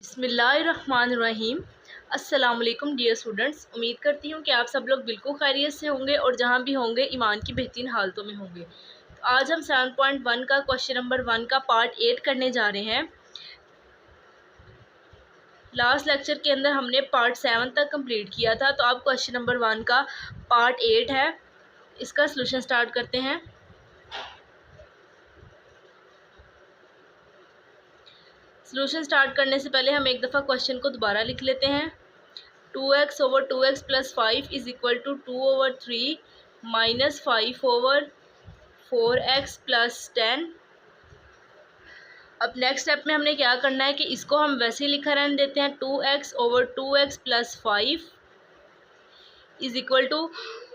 बिस्मिल्लाहिर्रहमानिर्रहीम। अस्सलाम वालेकुम डियर स्टूडेंट्स, उम्मीद करती हूँ कि आप सब लोग बिल्कुल खैरियत से होंगे और जहाँ भी होंगे ईमान की बेहतरीन हालतों में होंगे। तो आज हम 7.1 का क्वेश्चन नंबर 1 का पार्ट 8 करने जा रहे हैं। लास्ट लेक्चर के अंदर हमने पार्ट 7 तक कंप्लीट किया था, तो अब क्वेश्चन नंबर 1 का पार्ट 8 है। इसका सलूशन स्टार्ट करते हैं। सलूशन स्टार्ट करने से पहले हम एक दफ़ा क्वेश्चन को दोबारा लिख लेते हैं। 2x over 2x plus 5 is equal to 2 over 3 minus 5 over 4x plus 10। अब नेक्स्ट स्टेप में हमने क्या करना है कि इसको हम वैसे ही लिखा रहने देते हैं। 2x over 2x plus 5 is equal to,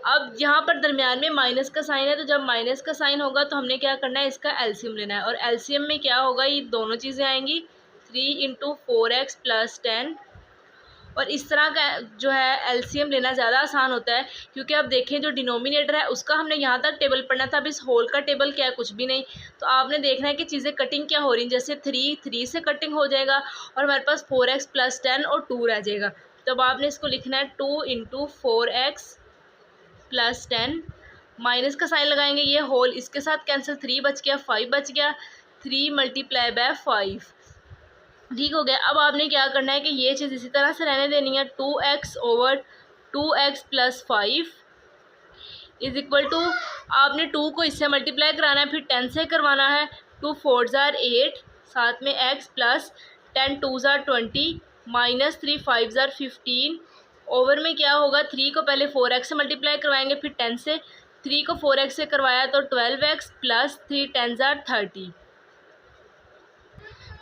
अब यहाँ पर दरमियान में माइनस का साइन है, तो जब माइनस का साइन होगा तो हमने क्या करना है, इसका एलसीएम लेना है। और एलसीएम में क्या होगा, ये दोनों चीज़ें आएंगी, 3 इंटू 4x प्लस 10। और इस तरह का जो है एलसीएम लेना ज़्यादा आसान होता है, क्योंकि अब देखें जो डिनोमिनेटर है उसका हमने यहाँ तक टेबल पढ़ना था। अब इस होल का टेबल क्या है, कुछ भी नहीं। तो आपने देखना है कि चीज़ें कटिंग क्या हो रही हैं। जैसे 3 से कटिंग हो जाएगा और हमारे पास 4x प्लस 10 और 2 रह जाएगा। तब आपने इसको लिखना है 2 इंटू 4x प्लस 10, माइनस का साइन लगाएंगे, ये होल इसके साथ कैंसिल, 3 बच गया, 5 बच गया, 3 मल्टीप्लाई बाय 5, ठीक हो गया। अब आपने क्या करना है कि ये चीज़ इसी तरह से रहने देनी है। 2x over 2x plus 5 is equal to, आपने 2 को इससे मल्टीप्लाई कराना है, फिर 10 से करवाना है। 2 4 ज़ार 8, साथ में x प्लस 10 2 ज़ार 20 माइनस 3 5 ज़ार 15। ओवर में क्या होगा, 3 को पहले 4x से मल्टीप्लाई करवाएंगे, फिर 10 से। 3 को 4x से करवाया तो 12x प्लस 3 10 ज़ार 30।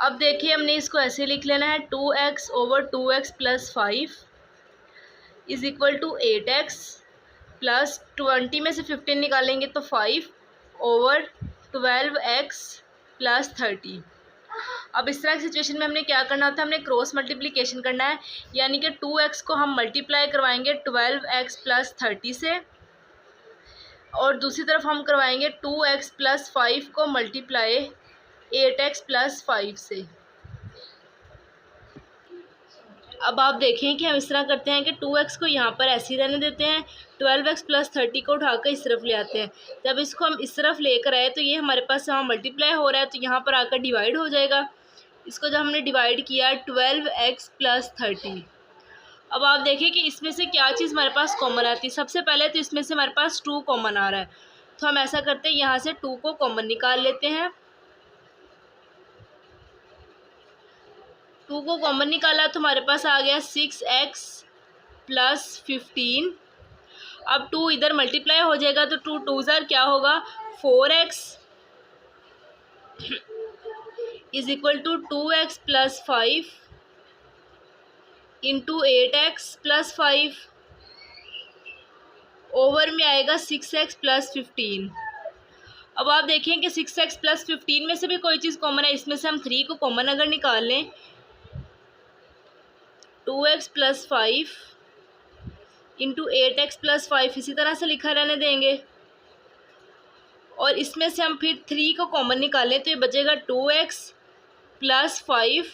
अब देखिए हमने इसको ऐसे लिख लेना है। 2x over 2x plus 5 is equal to 8x plus 20 में से 15 निकालेंगे तो 5 ओवर 12x प्लस 30। अब इस तरह की सिचुएशन में हमने क्या करना होता है, हमने क्रॉस मल्टीप्लिकेशन करना है, यानी कि 2x को हम मल्टीप्लाई करवाएंगे 12x प्लस 30 से, और दूसरी तरफ हम करवाएंगे 2x प्लस 5 को मल्टीप्लाई 8x प्लस 5 से। अब आप देखें कि हम इस तरह करते हैं कि 2x को यहाँ पर ऐसे ही रहने देते हैं, 12x प्लस 30 को उठाकर इस तरफ ले आते हैं। जब इसको हम इस तरफ लेकर आए तो ये हमारे पास यहाँ मल्टीप्लाई हो रहा है, तो यहाँ पर आकर डिवाइड हो जाएगा। इसको जब हमने डिवाइड किया 12x प्लस 30। अब आप देखें कि इसमें से क्या चीज़ हमारे पास कॉमन आती है। सबसे पहले तो इसमें से हमारे पास 2 कॉमन आ रहा है, तो हम ऐसा करते हैं, यहाँ से 2 को कॉमन निकाल लेते हैं। 2 को कॉमन निकाला तो हमारे पास आ गया 6x प्लस 15। अब 2 इधर मल्टीप्लाई हो जाएगा तो 2 2 ज़ार क्या होगा, 4x is equal to 2x plus 5 into 8x plus 5। Over में आएगा 6x प्लस 15। अब आप देखें कि 6x प्लस 15 में से भी कोई चीज़ कॉमन है। इसमें से हम 3 को कॉमन अगर निकाल लें, 2x plus 5 into 8x plus 5 इसी तरह से लिखा रहने देंगे। और इसमें से हम फिर 3 को कॉमन निकालें तो ये बचेगा 2x प्लस 5,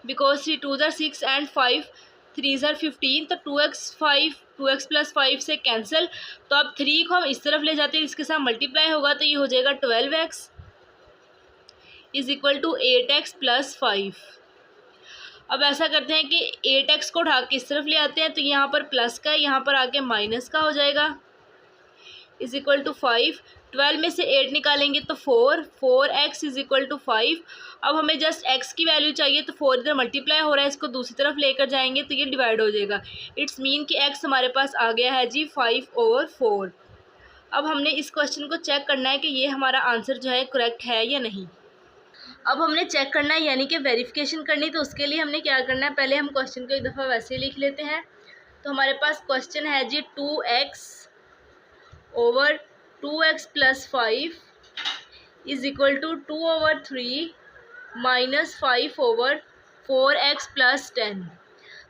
बिकॉज 3 2 ज़ार 6 एंड 5 3 ज़ार 15, तो 2x प्लस 5 से कैंसिल। तो अब 3 को हम इस तरफ ले जाते हैं, इसके साथ मल्टीप्लाई होगा तो ये हो जाएगा 12x is equal to 8x plus 5। अब ऐसा करते हैं कि 8x को उठा के इस तरफ ले आते हैं, तो यहाँ पर प्लस का, यहाँ पर आके माइनस का हो जाएगा, इज़ इक्वल टू 5। 12 में से 8 निकालेंगे तो 4x इज़ इक्वल टू 5। अब हमें जस्ट x की वैल्यू चाहिए, तो 4 इधर मल्टीप्लाई हो रहा है, इसको दूसरी तरफ लेकर जाएंगे तो ये डिवाइड हो जाएगा। इट्स मीन कि x हमारे पास आ गया है जी 5 ओवर 4। अब हमने इस क्वेश्चन को चेक करना है कि ये हमारा आंसर जो है करेक्ट है या नहीं। अब हमने चेक करना है, यानी कि वेरिफिकेशन करनी। तो उसके लिए हमने क्या करना है, पहले हम क्वेश्चन को एक दफ़ा वैसे लिख लेते हैं। तो हमारे पास क्वेश्चन है जी 2x over 2x plus 5 is equal to 2 over 3 minus 5 over 4x plus 10।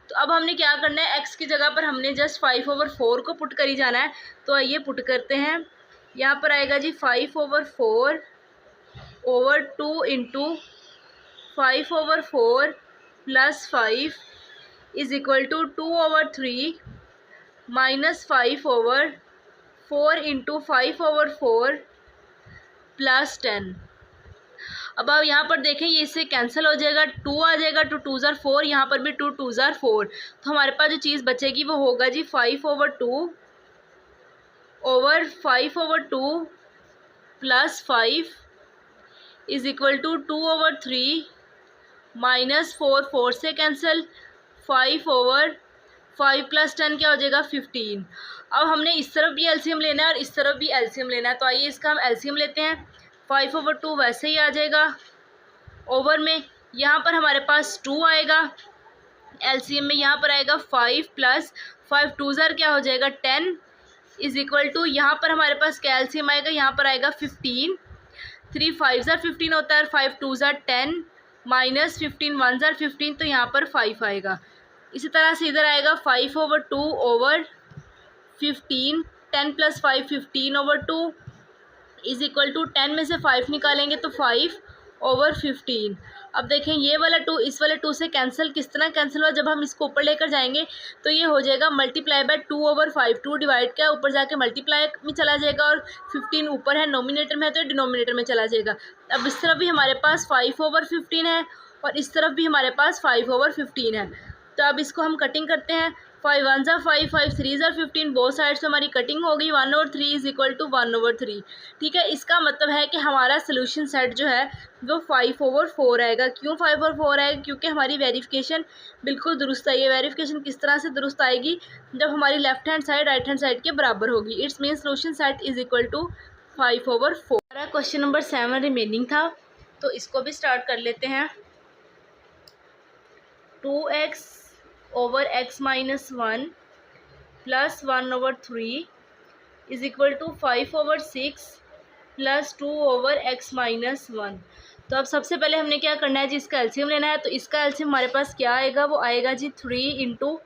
तो अब हमने क्या करना है, x की जगह पर हमने जस्ट 5 ओवर 4 को पुट करी जाना है। तो आइए पुट करते हैं। यहाँ पर आएगा जी 5 over 4 over 2 into 5 over 4 plus 5 is equal to 2/3 minus 5/4 into 5/4 plus 10। अब आप यहाँ पर देखें, ये इससे कैंसिल हो जाएगा, 2 आ जाएगा, 2 2 ज़ार 4, यहाँ पर भी 2 2 ज़ार 4। तो हमारे पास जो चीज़ बचेगी वो होगा जी 5/2 over 5/2 plus 5 is equal to 2/3 minus 4 4 से कैंसिल, 5/5 प्लस 10 क्या हो जाएगा 15। अब हमने इस तरफ भी एलसीएम लेना है और इस तरफ भी एलसीएम लेना है, तो आइए इसका हम एलसीएम लेते हैं। 5/2 वैसे ही आ जाएगा, ओवर में यहाँ पर हमारे पास 2 आएगा, एलसीएम में यहाँ पर आएगा 5 प्लस 5 2 ज़ार क्या हो जाएगा 10 इज इक्वल टू, यहाँ पर हमारे पास क्या एलसीएम आएगा, यहाँ पर आएगा 15, 3 5 ज़ार 15 होता है और 5 2 ज़ार 10 माइनस 15 1 ज़ार 15, तो यहाँ पर 5 आएगा। इसी तरह से इधर आएगा 5/2 over 15, 10 plus 5 15/2 is equal to 10 में से 5 निकालेंगे तो 5/15। अब देखें ये वाला 2 इस वाले 2 से कैंसिल, किस तरह कैंसिल हुआ, जब हम इसको ऊपर लेकर जाएंगे तो ये हो जाएगा मल्टीप्लाई बाय 2/5, 2 डिवाइड क्या ऊपर जाके मल्टीप्लाई में चला जाएगा और 15 ऊपर है नोमिनेटर में है तो डिनोमिनेटर में चला जाएगा। अब इस तरफ भी हमारे पास 5/15 है और इस तरफ भी हमारे पास 5/15 है, तो अब इसको हम कटिंग करते हैं। 5 1 ज़ा 5, 5 3 ज़ा 15, बोथ साइड से हमारी कटिंग होगी, 1/3 इज इक्वल टू 1/3। ठीक है, इसका मतलब है कि हमारा सोल्यूशन सेट जो है वो 5/4 आएगा। क्यों 5/4 आएगा, क्योंकि हमारी वेरिफिकेशन बिल्कुल दुरुस्त आई है। वेरिफिकेशन किस तरह से दुरुस्त आएगी, जब हमारी left hand side right hand side के बराबर होगी। It's mean solution set is equal to 5/4। Question number 7 remaining था, तो इसको भी स्टार्ट कर लेते हैं। 2x over x minus 1 plus 1/3 is equal to 5/6 plus 2 over x minus 1। तो अब सबसे पहले हमने क्या करना है जी, इसका एलसीएम लेना है। तो इसका एलसीएम हमारे पास क्या आएगा, वो आएगा जी 3 इंटू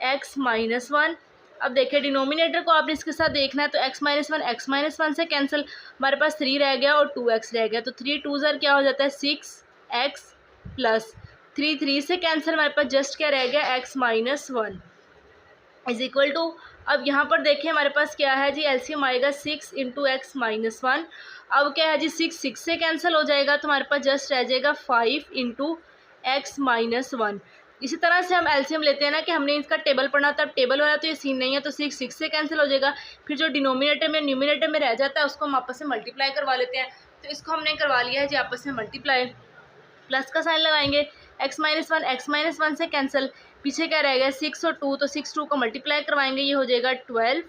एक्स माइनस 1। अब देखिए डिनोमिनेटर को आपने इसके साथ देखना है, तो x माइनस 1 से कैंसिल, हमारे पास 3 रह गया और 2x रह गया, तो 3 2 ज़ार क्या हो जाता है 6x प्लस 3 3 से कैंसिल, हमारे पास जस्ट क्या रह गया x minus 1 is equal to. अब यहाँ पर देखें हमारे पास क्या है जी, एलसीएम आएगा 6 इंटू एक्स माइनस 1। अब क्या है जी 6 से कैंसिल हो जाएगा, तो हमारे पास जस्ट रह जाएगा 5 इंटू एक्स माइनस 1। इसी तरह से हम एलसीएम लेते हैं ना कि हमने इसका टेबल पढ़ना था, अब टेबल वाला तो ये सीन नहीं है, तो 6 से कैंसिल हो जाएगा। फिर जो डिनोमिनेटर में न्यूमिनेटर में रह जाता है उसको हम आपस में मल्टीप्लाई करवा लेते हैं, तो इसको हमने करवा लिया है जी आपस में मल्टीप्लाई, प्लस का साइन लगाएंगे, x माइनस 1 से कैंसिल, पीछे क्या रहेगा 6 और 2, तो 6 2 को मल्टीप्लाई करवाएंगे, ये हो जाएगा 12।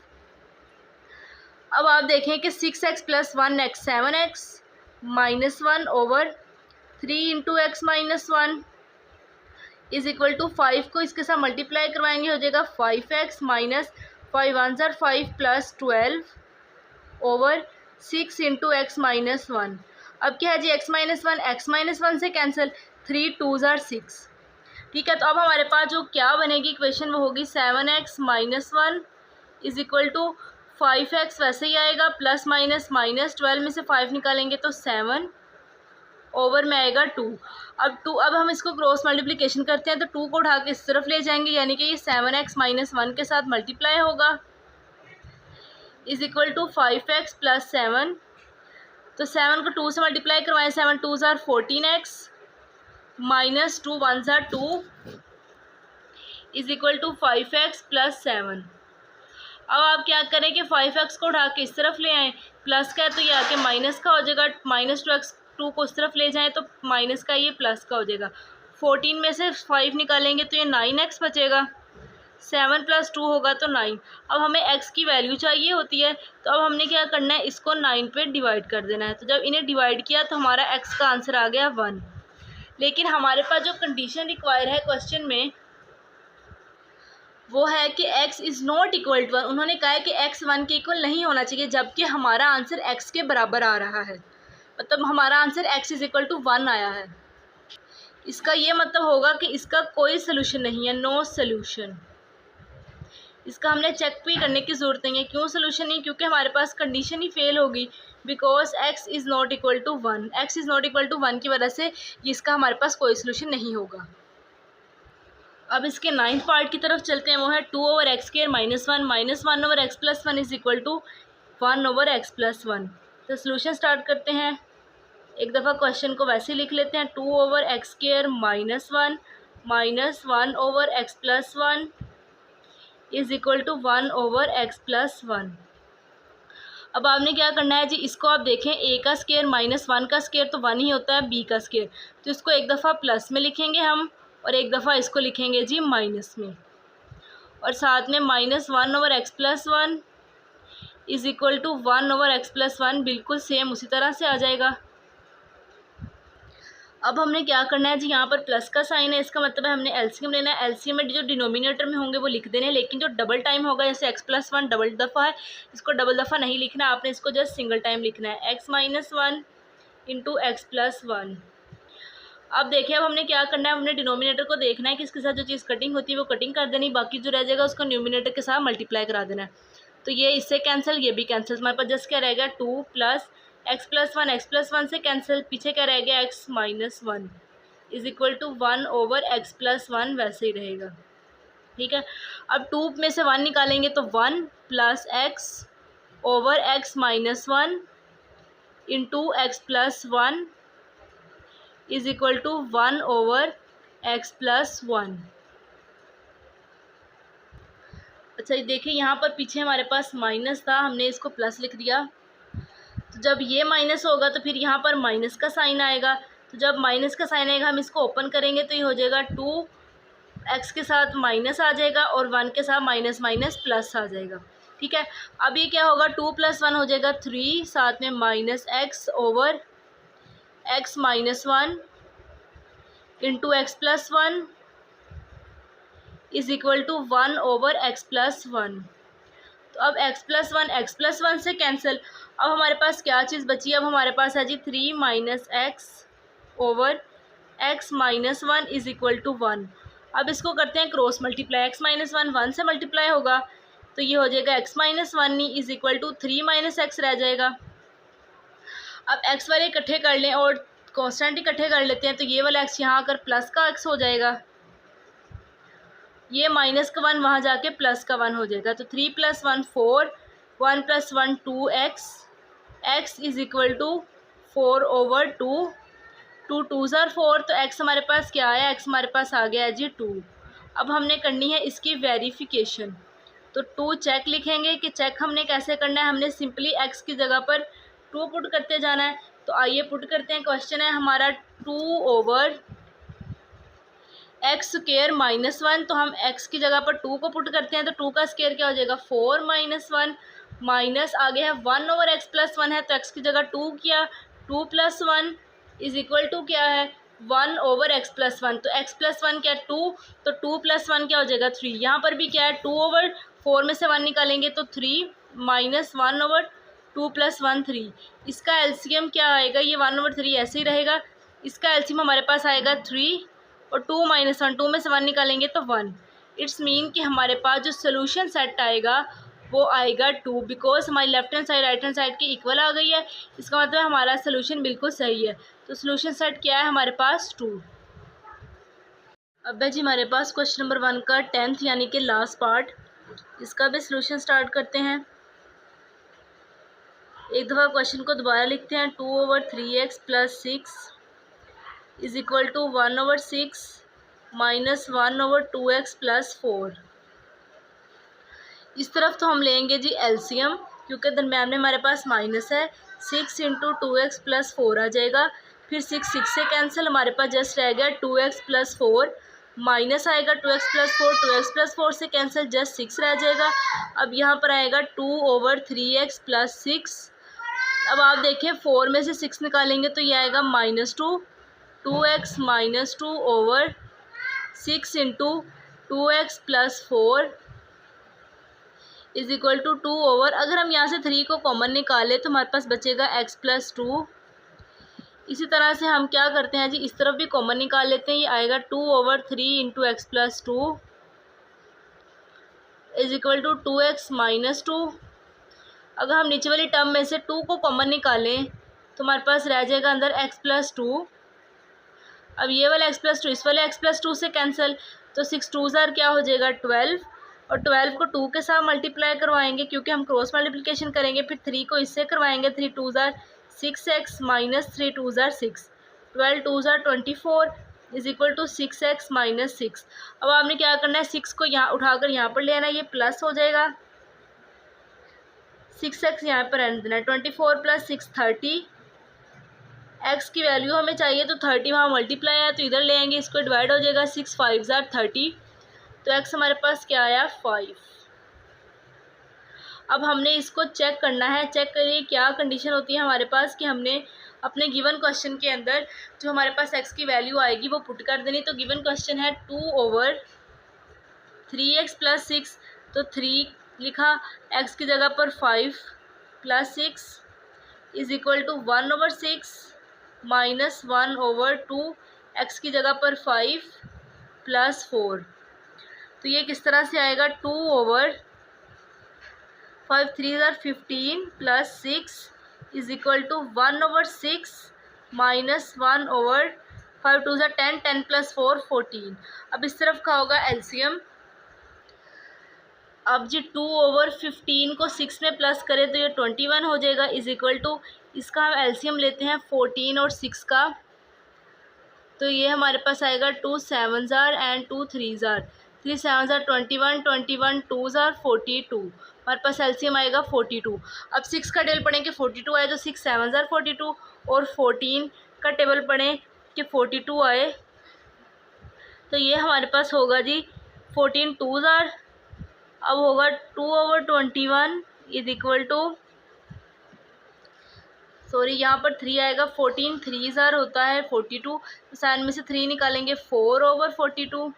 अब आप देखें कि 6x plus 1x 7x minus 1 over 3 into x minus 1 is equal to 5 को इसके साथ मल्टीप्लाई करवाएंगे, हो जाएगा 5x माइनस 5 1 ज़ार 5 plus 12 over 6 into x minus 1। अब क्या है जी x माइनस 1 से कैंसिल, 3 2 ज़ार 6। ठीक है, तो अब हमारे पास जो क्या बनेगी इक्वेशन वो होगी 7x minus 1 is equal to 5x वैसे ही आएगा, प्लस माइनस माइनस 12 में से 5 निकालेंगे तो 7 ओवर में आएगा 2। अब हम इसको क्रॉस मल्टीप्लिकेशन करते हैं, तो 2 को उठा के इस तरफ ले जाएंगे, यानी कि ये 7x माइनस 1 के साथ मल्टीप्लाई होगा is equal to 5x plus 7। तो 7 को 2 से मल्टीप्लाई करवाएं, 7 2 ज़ार 14x माइनस 2 1 ज़ार 2 is equal to 5x plus 7। अब आप क्या करें कि 5x को उठा के इस तरफ ले आएँ, प्लस का है तो ये आके माइनस का हो जाएगा, माइनस 2x 2 को इस तरफ ले जाएं तो माइनस का ये प्लस का हो जाएगा। 14 में से 5 निकालेंगे तो ये 9x बचेगा, 7 प्लस 2 होगा तो 9। अब हमें x की वैल्यू चाहिए होती है, तो अब हमने क्या करना है, इसको 9 पे डिवाइड कर देना है। तो जब इन्हें डिवाइड किया तो हमारा x का आंसर आ गया 1। लेकिन हमारे पास जो कंडीशन रिक्वायर है क्वेश्चन में वो है कि x is not equal to 1। उन्होंने कहा है कि x 1 के इक्वल नहीं होना चाहिए, जबकि हमारा आंसर x के बराबर आ रहा है, मतलब हमारा answer x is equal to 1 आया है। इसका ये मतलब होगा कि इसका कोई सोल्यूशन नहीं है, नो सोल्यूशन। इसका हमने चेक भी करने की ज़रूरत नहीं है। क्यों सोल्यूशन नहीं, क्योंकि हमारे पास कंडीशन ही फेल होगी, because x is not equal to 1। x is not equal to 1 की वजह से इसका हमारे पास कोई सोल्यूशन नहीं होगा। अब इसके 9th पार्ट की तरफ चलते हैं, वो है 2/x² -1 -1/x+1 is equal to 1/x + 1। तो सोल्यूशन स्टार्ट करते हैं। एक दफ़ा क्वेश्चन को वैसे लिख लेते हैं, 2/x² -1 -1/x + 1 is equal to 1/x + 1। अब आपने क्या करना है जी, इसको आप देखें, a का स्क्वायर -1 का स्क्वायर तो 1 ही होता है, b का स्क्वायर, तो इसको एक दफ़ा प्लस में लिखेंगे हम और एक दफ़ा इसको लिखेंगे जी माइनस में, और साथ में -1/x + 1 is equal to 1/x + 1 बिल्कुल सेम उसी तरह से आ जाएगा। अब हमने क्या करना है जी, यहाँ पर प्लस का साइन है, इसका मतलब है हमने एलसीएम लेना है। एलसीएम में जो डिनोमिनेटर में होंगे वो लिख देने हैं, लेकिन जो डबल टाइम होगा, जैसे x + 1 डबल दफ़ा है, इसको डबल दफ़ा नहीं लिखना, आपने इसको जस्ट सिंगल टाइम लिखना है, x - 1 × x + 1। अब देखिए, अब हमने क्या करना है, हमने डिनोमिनेटर को देखना है कि इसके साथ जो चीज़ कटिंग होती है वो कटिंग कर देनी, बाकी जो रह जाएगा उसको न्यूमिनेटर के साथ मल्टीप्लाई करा देना है। तो ये इससे कैंसिल, ये भी कैंसिल, हमारे पास जस्ट क्या रहेगा 2 + x + 1, x + 1 से कैंसिल, पीछे क्या रह गया x - 1 is equal to 1/x + 1 वैसे ही रहेगा। ठीक है, अब 2 में से 1 निकालेंगे तो 1 + x/x - 1 × x + 1 is equal to 1/x + 1। अच्छा, ये देखिए, यहाँ पर पीछे हमारे पास माइनस था, हमने इसको प्लस लिख दिया, तो जब ये माइनस होगा तो फिर यहाँ पर माइनस का साइन आएगा, तो जब माइनस का साइन आएगा हम इसको ओपन करेंगे तो ये हो जाएगा 2x के साथ माइनस आ जाएगा और 1 के साथ माइनस माइनस प्लस आ जाएगा। ठीक है, अब ये क्या होगा, 2 + 1 हो जाएगा 3, साथ में -x/x - 1 × x + 1 is equal to 1/x + 1। तो अब x + 1 से कैंसिल, अब हमारे पास क्या चीज़ बची है, अब हमारे पास है जी 3 - x/x - 1 इज़ इक्वल टू 1। अब इसको करते हैं क्रॉस मल्टीप्लाई, x - 1 से मल्टीप्लाई होगा तो ये हो जाएगा x - 1 is equal to 3 - x रह जाएगा। अब x वाले इकट्ठे कर लें और कॉन्स्टेंट इकट्ठे कर लेते हैं, तो ये वाला x यहाँ आकर प्लस का x हो जाएगा, ये माइनस का 1 वहाँ जाके प्लस का 1 हो जाएगा, तो 3 + 1 4, 1 + 1 2x, x is equal to 4/2, 2 2s are 4, तो x हमारे पास क्या आया, x हमारे पास आ गया है जी 2। अब हमने करनी है इसकी वेरिफिकेशन, तो 2 चेक लिखेंगे कि चेक हमने कैसे करना है, हमने सिंपली x की जगह पर 2 पुट करते जाना है। तो आइए पुट करते हैं, क्वेश्चन है हमारा 2/x² -1, तो हम x की जगह पर 2 को पुट करते हैं, तो 2 का स्क्वायर क्या हो जाएगा 4 - 1 माइनस आगे है 1/x + 1 है, तो x की जगह 2 किया, 2 + 1 इज़ इक्वल टू क्या है 1/x + 1, तो x + 1 क्या है 2, तो 2 + 1 क्या हो जाएगा 3, यहाँ पर भी क्या है 2/4 में से 1 निकालेंगे तो 3 -1/2 + 1 3, इसका एलसीएम क्या आएगा, ये 1/3 ऐसे ही रहेगा, इसका एलसीएम हमारे पास आएगा 3 और 2 - 1, 2 में से 1 निकालेंगे तो 1। इट्स मीन कि हमारे पास जो सोल्यूशन सेट आएगा वो आएगा 2, बिकॉज हमारी left hand side right hand side की इक्वल आ गई है, इसका मतलब हमारा सोल्यूशन बिल्कुल सही है। तो सोल्यूशन सेट क्या है हमारे पास 2। अब है जी हमारे पास क्वेश्चन नंबर 1 का 10th यानी कि लास्ट पार्ट, इसका भी सोल्यूशन स्टार्ट करते हैं। एक दफ़ा क्वेश्चन को दोबारा लिखते हैं, 2/3x + 6 is equal to 1/6 - 1/2x + 4। इस तरफ तो हम लेंगे जी एलसीएम, क्योंकि दरम्यान में हमारे पास माइनस है, 6 × 2x + 4 आ जाएगा, फिर 6 से कैंसिल, हमारे पास जस्ट रह गया 2x + 4, माइनस आएगा 2x + 4, 2x + 4 से कैंसिल जस्ट 6 रह जाएगा। अब यहाँ पर आएगा 2/3x + 6। अब आप देखें 4 में से 6 निकालेंगे तो ये आएगा -2, 2x - 2/6 × 2x + 4 is equal to 2 अगर हम यहाँ से 3 को कॉमन निकालें तो हमारे पास बचेगा x + 2। इसी तरह से हम क्या करते हैं जी, इस तरफ भी कॉमन निकाल लेते हैं, ये आएगा 2/3 × x + 2 is equal to 2x - 2। अगर हम नीचे वाली टर्म में से 2 को कॉमन निकालें तो हमारे पास रह जाएगा अंदर x + 2। अब ये वाला x + 2 इस वाले x + 2 से कैंसिल, तो 6 टू ज़ार क्या हो जाएगा 12, और 12 को 2 के साथ मल्टीप्लाई करवाएंगे क्योंकि हम क्रॉस मल्टीप्लिकेशन करेंगे। फिर 3 को इससे करवाएंगे, 3 टू ज़ार 6x माइनस 3 टू ज़ार 6, 12 टू ज़ार 24 is equal to 6x minus 6। अब आपने क्या करना है, 6 को यहाँ उठाकर यहाँ पर ले आना है, ये प्लस हो जाएगा, 6x यहाँ पर रहने देना है, 24 प्लस 6 30, x की वैल्यू हमें चाहिए तो 30 वहाँ मल्टीप्लाई है तो इधर ले आएंगे, इसको डिवाइड हो जाएगा, 6 5 ज़ार 30, तो x हमारे पास क्या आया 5। अब हमने इसको चेक करना है, चेक करिए क्या कंडीशन होती है हमारे पास कि हमने अपने गिवन क्वेश्चन के अंदर जो हमारे पास x की वैल्यू आएगी वो पुट कर देनी। तो गिवन क्वेश्चन है 2/3x प्लस 6, तो 3 लिखा, x की जगह पर 5 plus 6 is equal to 1/6 minus 1/2, x की जगह पर 5 प्लस 4। तो ये किस तरह से आएगा, 2/5 3 ज़ार 15 plus 6 is equal to 1/6 minus 1/5 2 ज़ार 10 10 प्लस 4 14। अब इस तरफ का होगा एलसीएम। अब जी 2/15 को 6 में प्लस करें तो ये 21 हो जाएगा, इज इक्वल टू इसका हम एलसीएम लेते हैं 14 और 6 का, तो ये हमारे पास आएगा 2 7 ज़ार एंड 2 3 ज़ार, 3 7 ज़ार 21 21 2 ज़ार 42, हमारे पास एलसीएम आएगा 42। अब 6 का टेबल पढ़ें कि 42 आए तो 6 7 ज़ार 42, और 14 का टेबल पढ़ें कि 42 आए तो ये हमारे पास होगा जी 14 2 ज़ार, अब होगा 2/21 इज इक्वल टू, सॉरी यहाँ पर 3 आएगा, 14 3 ज़ार होता है 42, तो साइन में से 3 निकालेंगे 4/42,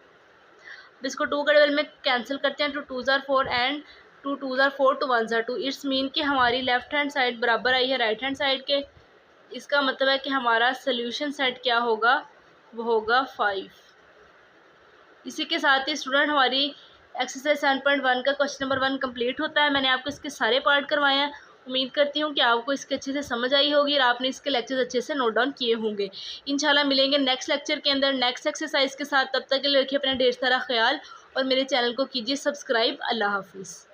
इसको 2 के टेबल में कैंसिल करते हैं, 2 2 ज़ार 4 एंड 2 2 ज़ार 4 2 1 ज़ार 2। इट्स मीन कि हमारी लेफ़्ट हैंड साइड बराबर आई है राइट हैंड साइड के, इसका मतलब है कि हमारा सोल्यूशन सेट क्या होगा, वो होगा 5। इसी के साथ ही स्टूडेंट हमारी एक्सरसाइज 7.1 का क्वेश्चन नंबर 1 कंप्लीट होता है। मैंने आपको इसके सारे पार्ट करवाए हैं। उम्मीद करती हूँ कि आपको इसके अच्छे से समझ आई होगी और आपने इसके लेक्चर्स अच्छे से नोट डाउन किए होंगे। इंशाल्लाह मिलेंगे नेक्स्ट लेक्चर के अंदर नेक्स्ट एक्सरसाइज के साथ। तब तक के लिए रखिए अपना ढेर सारा ख्याल और मेरे चैनल को कीजिए सब्सक्राइब। अल्लाह हाफिज़।